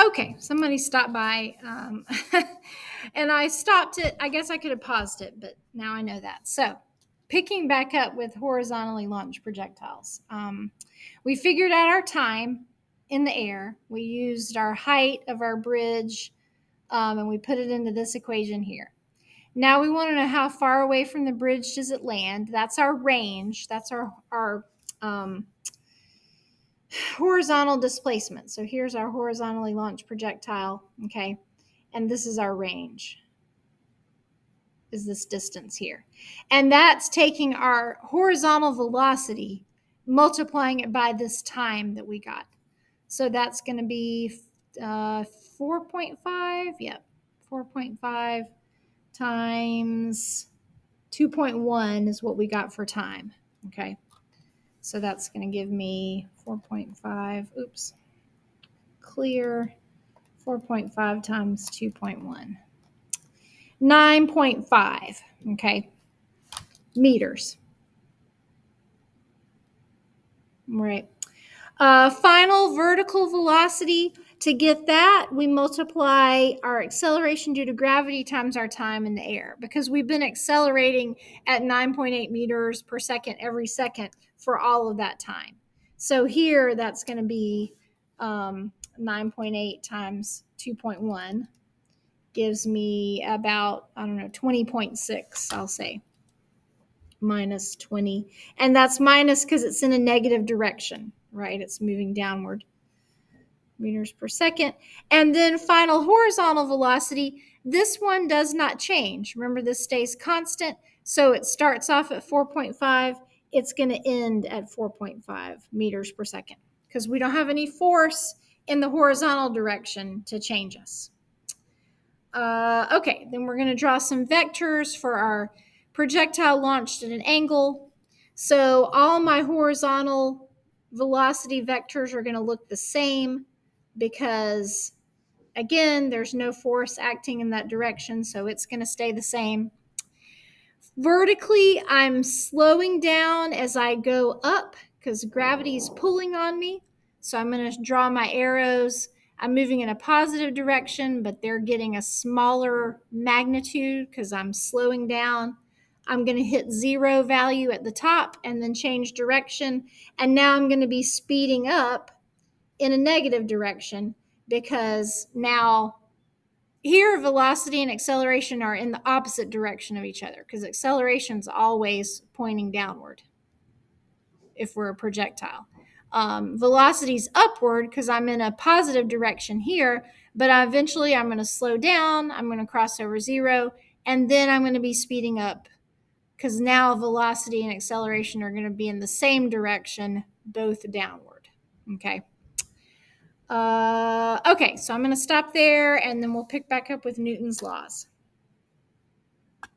Okay, somebody stopped by, and I stopped it. I guess I could have paused it, but now I know that. So, picking back up with horizontally launched projectiles, we figured out our time in the air. We used our height of our bridge, and we put it into this equation here. Now we want to know how far away from the bridge does it land. That's our range. That's our horizontal displacement. So here's our horizontally launched projectile, okay? And this is our range, is this distance here. And that's taking our horizontal velocity, multiplying it by this time that we got. So that's going to be 4.5, yep, 4.5 times 2.1 is what we got for time, okay? So that's going to give me 4.5, oops, clear, 4.5 times 2.1. 9.5, okay, meters. Right. Final vertical velocity, to get that, we multiply our acceleration due to gravity times our time in the air, because we've been accelerating at 9.8 meters per second every second for all of that time. So here, that's going to be 9.8 times 2.1 gives me about, 20.6, I'll say, minus 20. And that's minus because it's in a negative direction, right? It's moving downward, meters per second. And then final horizontal velocity, this one does not change. Remember, this stays constant. So it starts off at 4.5. It's going to end at 4.5 meters per second because we don't have any force in the horizontal direction to change us. Okay, then we're going to draw some vectors for our projectile launched at an angle. So all my horizontal velocity vectors are going to look the same because, again, there's no force acting in that direction, so it's going to stay the same. Vertically, I'm slowing down as I go up because gravity is pulling on me. So I'm going to draw my arrows. I'm moving in a positive direction, but they're getting a smaller magnitude because I'm slowing down. I'm going to hit 0 value at the top and then change direction. And now I'm going to be speeding up in a negative direction because now here velocity and acceleration are in the opposite direction of each other because acceleration is always pointing downward if we're a projectile. Velocity is upward because I'm in a positive direction here, but eventually I'm going to slow down, I'm going to cross over 0, and then I'm going to be speeding up because now velocity and acceleration are going to be in the same direction, both downward. Okay. Okay, so I'm going to stop there and then we'll pick back up with Newton's laws.